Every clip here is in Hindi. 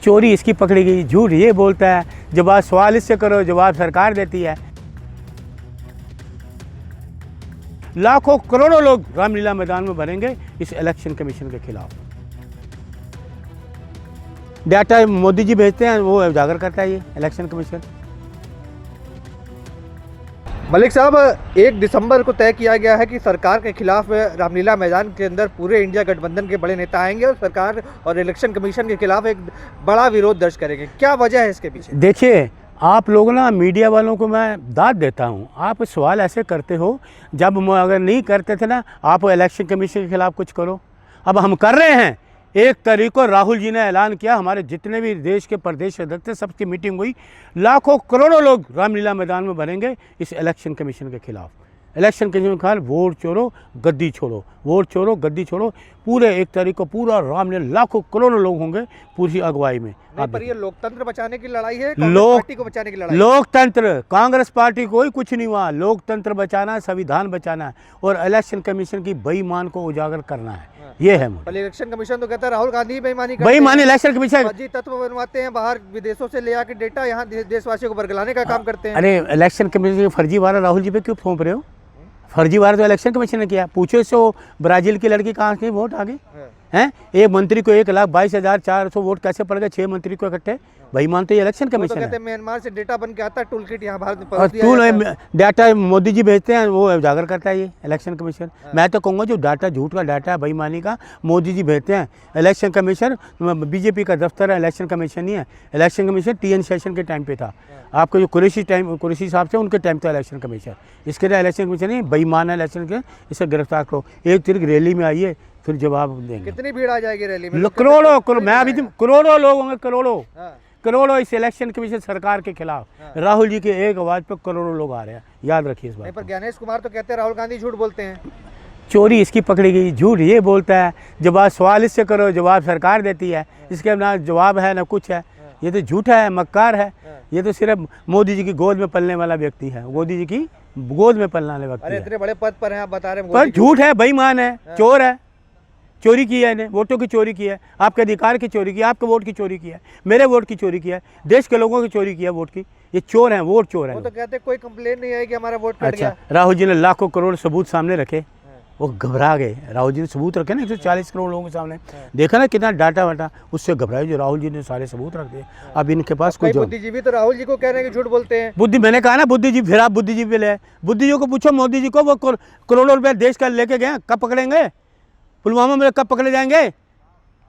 चोरी इसकी पकड़ी गई, झूठ ये बोलता है, जवाब सवाल इससे करो, जवाब सरकार देती है। लाखों करोड़ों लोग रामलीला मैदान में भरेंगे इस इलेक्शन कमीशन के खिलाफ। डाटा मोदी जी भेजते हैं, वो उजागर करता है ये इलेक्शन कमीशन। मलिक साहब, 1 दिसंबर को तय किया गया है कि सरकार के खिलाफ रामलीला मैदान के अंदर पूरे इंडिया गठबंधन के बड़े नेता आएंगे और सरकार और इलेक्शन कमीशन के खिलाफ एक बड़ा विरोध दर्ज करेंगे। क्या वजह है इसके पीछे? देखिए, आप लोग ना मीडिया वालों को मैं दाद देता हूँ, आप सवाल ऐसे करते हो, जब अगर नहीं करते थे ना आप इलेक्शन कमीशन के खिलाफ कुछ करो। अब हम कर रहे हैं। 1 तारीख को राहुल जी ने ऐलान किया, हमारे जितने भी देश के प्रदेश अध्यक्ष थे सबकी मीटिंग हुई, लाखों करोड़ों लोग रामलीला मैदान में भरेंगे इस इलेक्शन कमीशन के खिलाफ। इलेक्शन कमीशन के खिलाफ वोट चोरो गद्दी छोड़ो, वोट चोरो गद्दी छोड़ो। पूरे 1 तारीख को पूरा रामलीला लाखों करोड़ों लोग होंगे पूरी अगुवाई में। पर ये लोकतंत्र बचाने की लड़ाई है, कांग्रेस पार्टी को बचाने की लड़ाई। लोकतंत्र, कांग्रेस पार्टी कोई कुछ नहीं हुआ। लोकतंत्र बचाना है, संविधान बचाना है और इलेक्शन कमीशन की बेईमान को उजागर करना है। ये है पर इलेक्शन कमीशन तो कहता है राहुल गांधी बेईमानी इलेक्शन कमीशन फर्जी तत्व बनवाते हैं, बाहर विदेशों से ले आके डेटा यहाँ देशवासियों को बरगलाने का काम करते हैं। अरे इलेक्शन कमीशन फर्जीवाड़ा राहुल जी पे क्यों थोप रहे हो? फर्जीवाड़ा तो इलेक्शन कमीशन ने किया। पूछो इससे, वो ब्राजील की लड़की कहाँ से वोट आ गई हैं? एक मंत्री को 1,22,400 वोट कैसे पड़ गए? 6 मंत्री को इकट्ठे। बेईमान तो ये इलेक्शन कमीशन है। म्यांमार से डेटा बन के आता है, टूल किट यहाँ भारत डाटा मोदी जी भेजते हैं, वो उजागर करता है ये इलेक्शन कमीशन। मैं तो कहूँगा जो डाटा झूठ का डाटा है, बेईमानी का, मोदी जी भेजते हैं। इलेक्शन कमीशन बीजेपी का दफ्तर है, इलेक्शन कमीशन नहीं है। इलेक्शन कमीशन TN सेशन के टाइम पे था। आपको जो कुरैशी साहब थे उनके टाइम था इलेक्शन कमीशन। इसके लिए इलेक्शन कमीशन नहीं, बेईमान है इलेक्शन के, इसे गिरफ्तार करो। 1 तारीख रैली में आइए, फिर जवाब देंगे। कितनी भीड़ आ जाएगी रैली में? करोड़ों, मैं अभी करोड़ों लोग होंगे, करोड़ों इस इलेक्शन कमीशन सरकार के खिलाफ। राहुल जी के एक आवाज पर करोड़ों लोग आ रहे हैं, याद रखिए इस बात। पर ज्ञानेश कुमार तो कहते हैं राहुल गांधी झूठ बोलते हैं। चोरी इसकी पकड़ी गई, झूठ ये बोलता है, जवाब सवाल इससे करो, जवाब सरकार देती है। इसके ना जवाब है ना कुछ है। ये तो झूठा है, मक्कार है। ये तो सिर्फ मोदी जी की गोद में पलने वाला व्यक्ति है, मोदी जी की गोद में पलने वाले व्यक्ति। अरे इतने बड़े पद पर हैं, आप बता रहे हैं पर झूठ है, बेईमान है, चोर है। चोरी की है, वोटों की चोरी की है, आपके अधिकार की चोरी की है, आपके वोट की चोरी की है, मेरे वोट की चोरी की है, देश के लोगों की चोरी की है वोट की। ये चोर हैं, वोट चोर हैं। वो तो कहते हैं कोई कंप्लेन नहीं आई कि हमारा वोट कट गया। राहुल जी ने लाखों करोड़ सबूत सामने रखे, वो घबरा गए। राहुल जी ने सबूत रखे ना 140 करोड़ लोगों के सामने, देखा ना कितना डाटा वाटा, उससे घबराए जो राहुल जी ने सारे सबूत रख दिए। अब इनके पास कोई बुद्धिजीवी तो राहुल जी को कह रहे हैं कि झूठ बोलते हैं। मैंने कहा ना बुद्धिजीवी, फिर आप बुद्धिजीवी ले। बुद्धिजीवी को पूछो मोदी जी को, वो करोड़ों रुपए देश का लेके गए, कब पकड़ेंगे? पुलवामा में कब पकड़े जाएंगे?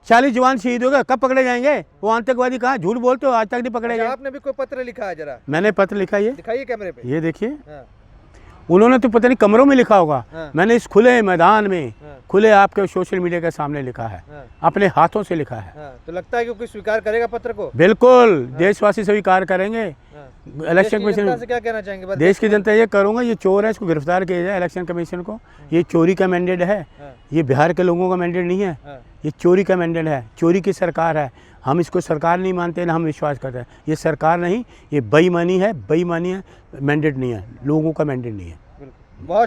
40 जवान शहीद हो गए, कब पकड़े जाएंगे? वो आतंकवादी कहाँ? झूठ बोलते हो, आज तक नहीं पकड़े गए। आपने भी कोई पत्र लिखा है? जरा मैंने पत्र लिखा, ये दिखाइए कैमरे पे। ये देखिए, उन्होंने तो पता नहीं कमरों में लिखा होगा। मैंने इस खुले मैदान में, खुले आपके सोशल मीडिया के सामने लिखा है, अपने हाथों से लिखा है। तो लगता है कि कोई स्वीकार करेगा पत्र को? बिल्कुल, देशवासी स्वीकार करेंगे। इलेक्शन कमीशन से क्या कहना चाहेंगे? देश की जनता ये करूँगा, ये चोर है, इसको गिरफ्तार किया जाए। इलेक्शन कमीशन को ये चोरी का मैंडेट है, ये बिहार के लोगों का मैंडेट नहीं है, ये चोरी का मैंडेट है। चोरी की सरकार है, हम इसको सरकार नहीं मानते ना हम विश्वास करते हैं। ये सरकार नहीं, ये बेईमानी है, बेईमानी है, मैंडेट नहीं है, लोगों का मैंडेट नहीं है। बहुत